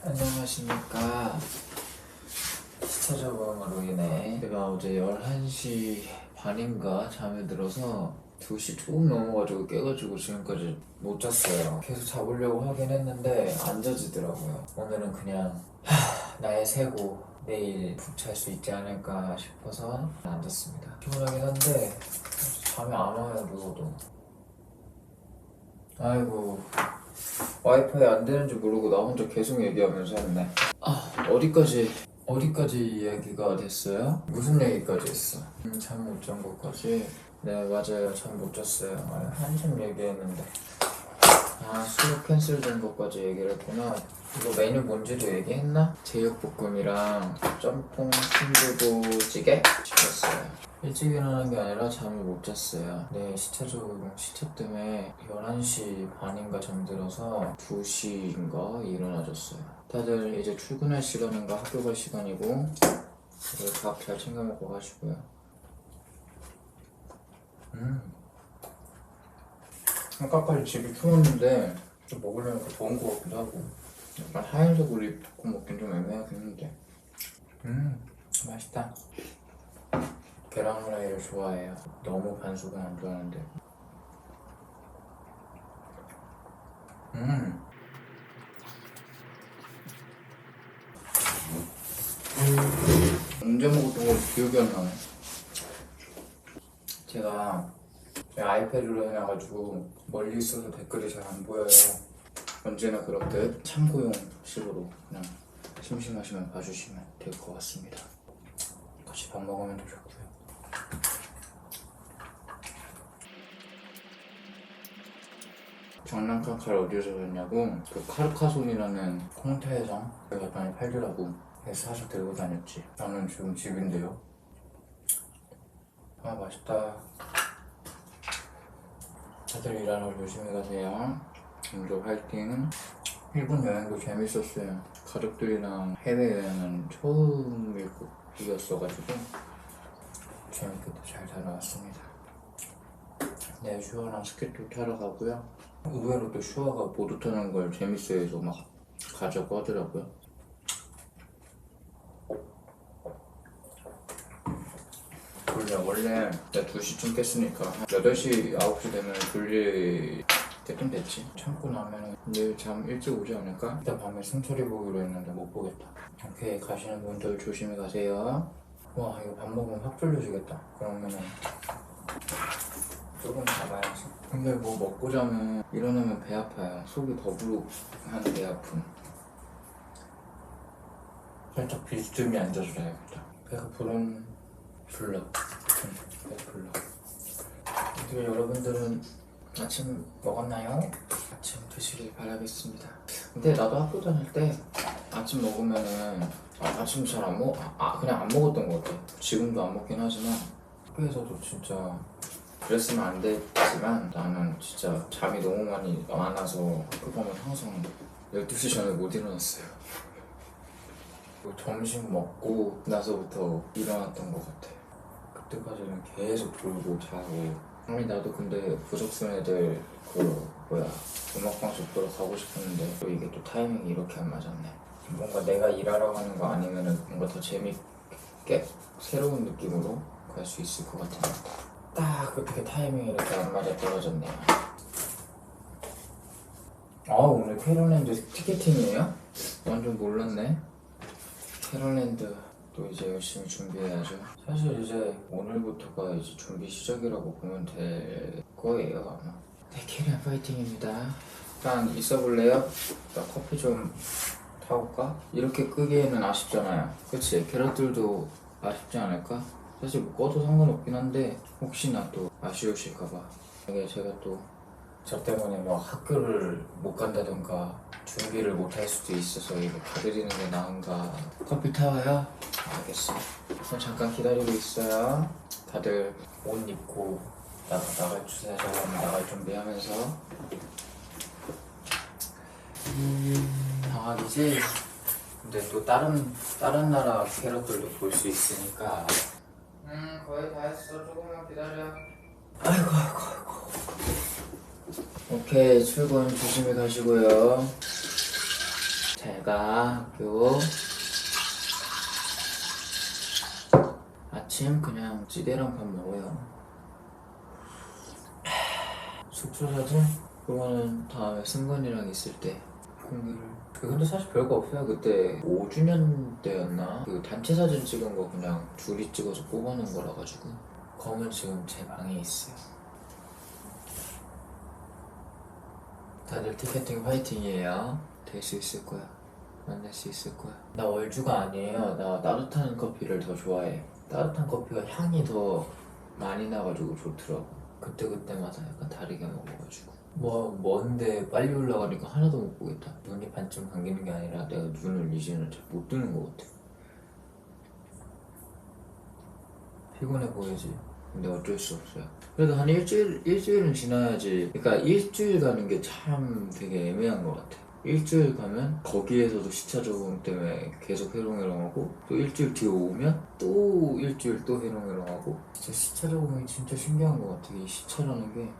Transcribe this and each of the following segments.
안녕하십니까. 시차 적응으로 인해 제가 어제 11시 반인가 잠에 들어서 2시 조금 넘어가지고 깨가지고 지금까지 못 잤어요. 계속 자보려고 하긴 했는데 안 자지더라고요. 오늘은 그냥 나의 새고 내일 푹 잘 수 있지 않을까 싶어서 안 잤습니다. 피곤하긴 한데 잠이 안 와요. 누워도. 아이고, 와이파이 안 되는지 모르고 나 혼자 계속 얘기하면서 했네. 어디까지 이야기가 됐어요? 무슨 얘기까지 했어? 잠 못 잔 것까지? 네, 맞아요. 잠 못 잤어요. 한참 얘기했는데. 수업 캔슬된 것까지 얘기를 했구나. 이거 메뉴 뭔지도 얘기했나? 제육볶음이랑 짬뽕, 순두부찌개 시켰어요. 일찍 일어나는 게 아니라 잠을 못 잤어요. 네, 시차 때문에 11시 반인가 잠들어서 2시인가 일어나졌어요. 다들 이제 출근할 시간인가 학교 갈 시간이고 밥 잘 챙겨 먹고 가시고요. 아까까지 집이 추웠는데 좀 먹으려니까 더운 것 같기도 하고 약간 하얀색으로 입고 먹긴 좀 애매하긴 한데 맛있다. 계란 후라이를 좋아해요. 너무 반숙은 안 좋아하는데. 언제 먹었던 거 기억이 안 나네. 제가 아이패드로 해놔가지고 멀리 있어서 댓글이 잘 안 보여요. 언제나 그렇듯 참고용식으로 그냥 심심하시면 봐주시면 될 것 같습니다. 같이 밥 먹으면 더 좋고요. 장난감 칼 어디서 샀냐고? 그 카르카손이라는 콩테에서 여기 많이 팔더라고. 그래서 사서 들고 다녔지. 저는 지금 집인데요. 맛있다. 다들 일하러 조심히 가세요. 오늘도 화이팅. 일본 여행도 재밌었어요. 가족들이랑 해외여행은 처음이었어가지고 재밌게 잘 다녀왔습니다. 네, 슈아랑 스케이트 타러 가고요. 의외로 또 슈아가 보드 타는 걸 재밌어해서 막 가자고 하더라고요. 원래 내가 2시쯤 깼으니까 8시, 9시 되면 졸릴 때쯤 됐지. 참고 나면 내일 잠 일찍 오지 않을까? 일단 밤에 승철이 보기로 했는데 못 보겠다. 오케이, 가시는 분들 조심히 가세요. 와, 이거 밥 먹으면 확 졸려지겠다. 그러면은 조금 잡아야지. 근데 뭐 먹고 자면 일어나면 배 아파요. 속이 더부룩한 배 아픔. 살짝 비스듬히 앉아서 자야겠다. 배가 불러. 어떻게 여러분들은 아침 먹었나요? 아침 드시길 바라겠습니다. 근데 나도 학교 다닐 때 아침 먹으면은 아침 잘 안 먹, 그냥 안 먹었던 것 같아. 지금도 안 먹긴 하지만 학교에서도 진짜 그랬으면 안 됐지만 나는 진짜 잠이 너무 많이 많아서 학교 가면 항상 12시 전에 못 일어났어요. 점심 먹고 나서부터 일어났던 것 같아. 그때까지는 계속 졸고 자고. 아니 나도 근데 부석순 애들 음악방송 보러 가고 싶었는데 또 이게 또 타이밍이 이렇게 안 맞았네. 뭔가 내가 일하러 가는 거 아니면은 뭔가 더 재밌게 새로운 느낌으로 갈 수 있을 것 같은데 딱 그렇게 타이밍이 이렇게 안 맞아 떨어졌네요. 오늘 캐럴랜드 티켓팅이에요? 완전 몰랐네. 캐럴랜드 또 이제 열심히 준비해야죠. 사실 이제 오늘부터가 이제 준비 시작이라고 보면 될 거예요 아마. 네, 캐리어 파이팅입니다. 일단 있어볼래요? 나 커피 좀 타올까? 이렇게 끄기에는 아쉽잖아요. 그치? 캐럿들도 아쉽지 않을까? 사실 뭐 꺼도 상관없긴 한데 혹시나 또 아쉬우실까봐. 이게 제가 또 저 때문에 뭐 학교를 못 간다던가 준비를 못 할 수도 있어서 이거 봐드리는 게 나은가. 커피 타와요? 알겠어. 그럼 잠깐 기다리고 있어요. 다들 옷 입고 나갈 주세요. 나갈 준비하면서 방학이지? 근데 또 다른 나라 캐럿들도 볼 수 있으니까 거의 다 했어. 조금만 기다려. 아이고. 오케이, 출근 조심히 가시고요. 잘 가, 학교. 아침 그냥 찌개랑 밥 먹어요. 숙소 사진? 그거는 다음에 승관이랑 있을 때 공유를. 근데 사실 별거 없어요. 그때 5주년 때였나? 그 단체 사진 찍은 거 그냥 둘이 찍어서 뽑아놓은 거라 가지고. 검은 지금 제 방에 있어요. 다들 티켓팅 화이팅이에요. 될 수 있을 거야. 만날 수 있을 거야. 나 월주가 아니에요. 나 따뜻한 커피를 더 좋아해. 따뜻한 커피가 향이 더 많이 나가지고 좋더라고. 그때마다 약간 다르게 먹어가지고. 먼데 빨리 올라가니까 하나도 못 보겠다. 눈이 반쯤 감기는 게 아니라 내가 눈을 이제는 잘 못 뜨는 것 같아. 피곤해 보이지? 근데 어쩔 수 없어요. 그래도 한 일주일은 지나야지. 그러니까 일주일 가는 게 참 되게 애매한 것 같아. 일주일 가면 거기에서도 시차 적응 때문에 계속 해롱해롱하고, 또 일주일 뒤에 오면 또 일주일 또 해롱해롱하고. 진짜 시차 적응이 진짜 신기한 것 같아. 이 시차라는 게.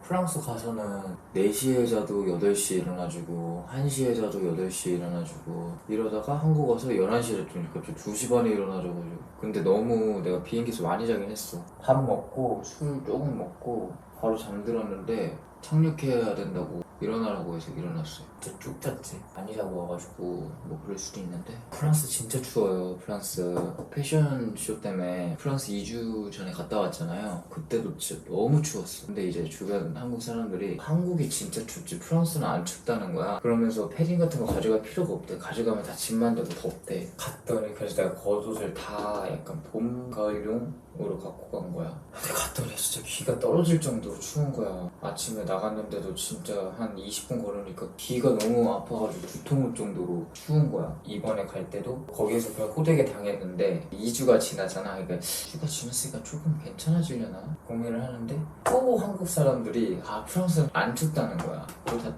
프랑스 가서는 4시에 자도 8시에 일어나주고 1시에 자도 8시에 일어나주고 이러다가 한국 와서 11시에 잤더니 갑자기 2시 반에 일어나줘가지고. 근데 너무 내가 비행기에서 많이 자긴 했어. 밥 먹고 술 조금 먹고 바로 잠들었는데 착륙해야 된다고 일어나라고 해서 일어났어요. 진짜 쭉 잤지. 많이 자고 와가지고 뭐 그럴 수도 있는데. 프랑스 진짜 추워요. 프랑스 패션쇼 때문에 프랑스 2주 전에 갔다 왔잖아요. 그때도 진짜 너무 추웠어. 근데 이제 주변 한국 사람들이 한국이 진짜 춥지 프랑스는 안 춥다는 거야. 그러면서 패딩 같은 거 가져갈 필요가 없대. 가져가면 다 짐만 돼도 덥대. 갔더니 그래서 내가 겉옷을 다 약간 봄, 가을용으로 갖고 간 거야. 근데 갔더니 진짜 귀가 떨어질 정도로 추운 거야. 아침에 나갔는데도 진짜 한 20분 걸으니까 귀가 너무 아파가지고 두통 올 정도로 추운 거야. 이번에 갈 때도 거기에서 그냥 호되게 당했는데 2주가 지나잖아. 그러니까 2주가 지났으니까 조금 괜찮아지려나 고민을 하는데 또 한국 사람들이 프랑스는 안 춥다는 거야.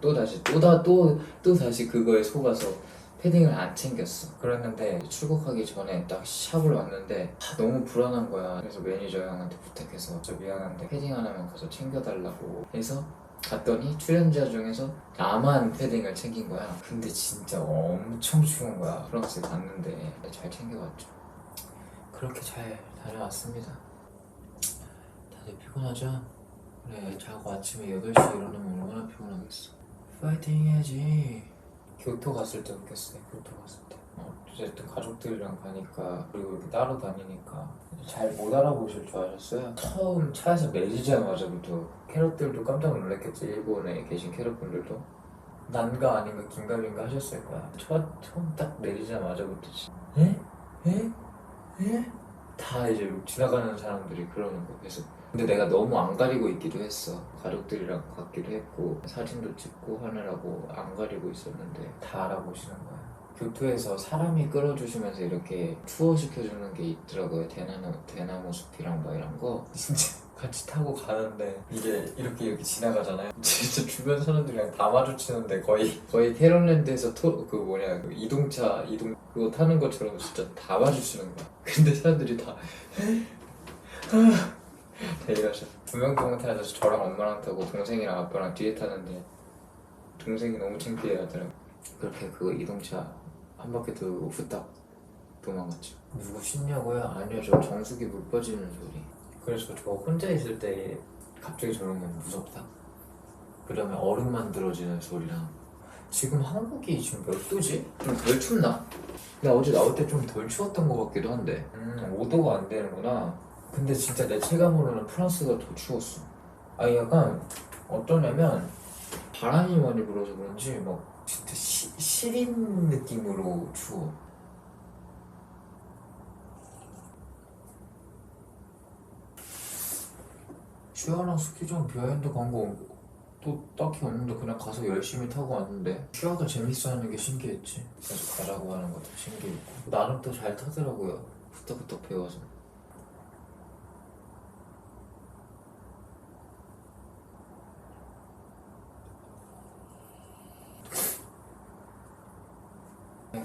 또 다시 그거에 속아서 패딩을 안 챙겼어. 그랬는데 출국하기 전에 딱 샵을 왔는데 너무 불안한 거야. 그래서 매니저 형한테 부탁해서 저 미안한데 패딩 하나만 가서 챙겨달라고 해서 갔더니 출연자 중에서 나만 패딩을 챙긴 거야. 근데 진짜 엄청 추운 거야. 프랑스에 갔는데 잘 챙겨갔죠. 그렇게 잘 다녀왔습니다. 다들 피곤하죠? 그래, 자고 아침에 8시에 일어나면 얼마나 피곤하겠어. 파이팅 해야지. 교토 갔을 때 웃겼어요. 교토 갔을 때 어쨌든 가족들이랑 가니까, 그리고 이렇게 따로 다니니까 잘 못 알아보실 줄 아셨어요? 처음 차에서 내리자마자부터 캐럿들도 깜짝 놀랐겠지. 일본에 계신 캐럿분들도 난가 아닌가 긴가민가 하셨을 거야. 처음 딱 내리자마자부터 에? 에? 에? 다 이제 지나가는 사람들이 그러는 거 계속. 근데 내가 너무 안 가리고 있기도 했어. 가족들이랑 갔기도 했고 사진도 찍고 하느라고 안 가리고 있었는데 다 알아보시는 거야. 교토에서 사람이 끌어주시면서 이렇게 투어 시켜주는 게 있더라고요. 대나무 숲이랑 뭐 이런 거. 진짜 같이 타고 가는데 이게 이렇게 지나가잖아요. 진짜 주변 사람들이랑 다 마주치는데 거의 캐런랜드에서 그 이동차 그거 타는 것처럼 진짜 다 마주치는 거야. 근데 사람들이 다 이러셔. 2명 동안 타서 저랑 엄마랑 타고 동생이랑 아빠랑 뒤에 타는데 동생이 너무 창피해하더라고. 그렇게 그 이동차 한 바퀴 돌고 후딱 도망갔죠. 누구 씻냐고요? 아니요, 저 정수기 물 빠지는 소리. 그래서 저 혼자 있을 때 갑자기 저런 건 무섭다. 그다음에 얼음 만들어지는 소리랑. 지금 한국이 지금 몇 도지? 좀 덜 춥나? 나 어제 나올 때 좀 덜 추웠던 것 같기도 한데 5도가 안 되는구나. 근데 진짜 내 체감으로는 프랑스가 더 추웠어. 약간 어떠냐면 바람이 많이 불어서 그런지 막 진짜 시린 느낌으로 추워. 슈아랑 스키장 비하인드 간 거 또 딱히 없는데 그냥 가서 열심히 타고 왔는데 슈아가 재밌어 하는 게 신기했지. 그래서 가자고 하는 것도 신기했고 나름 또 잘 타더라고요. 후딱후딱 배워서.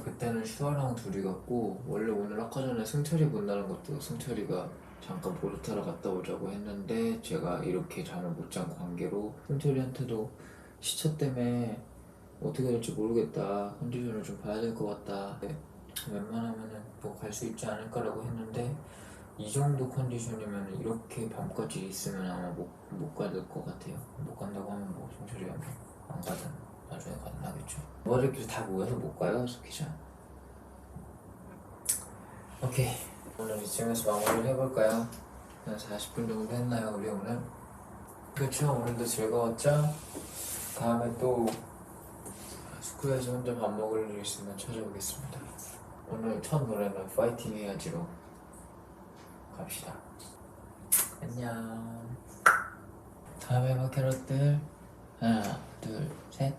그때는 슈아랑 둘이 갔고 원래 오늘 아까 전에 승철이 본다는 것도 승철이가 잠깐 보드 타러 갔다 오자고 했는데 제가 이렇게 잠을 못 잔 관계로 승철이한테도 시차 때문에 어떻게 될지 모르겠다, 컨디션을 좀 봐야 될 것 같다, 웬만하면은 뭐 갈 수 있지 않을까라고 했는데 이 정도 컨디션이면 이렇게 밤까지 있으면 아마 못 갈 것 같아요. 못 간다고 하면 뭐 승철이가 안 가든 나중에 가든 하겠죠. 머리끼리 다 모여서 못 가요 스키장. 오케이, 오늘 이쯤에서 마무리를 해볼까요? 한 40분 정도 했나요 우리 오늘? 그쵸, 오늘도 즐거웠죠? 다음에 또 스쿠에서 혼자 밥 먹을 일 있으면 찾아오겠습니다. 오늘 첫 노래는 파이팅 해야지로 갑시다. 안녕. 다음에 봐 캐럿들. 하나 둘 셋.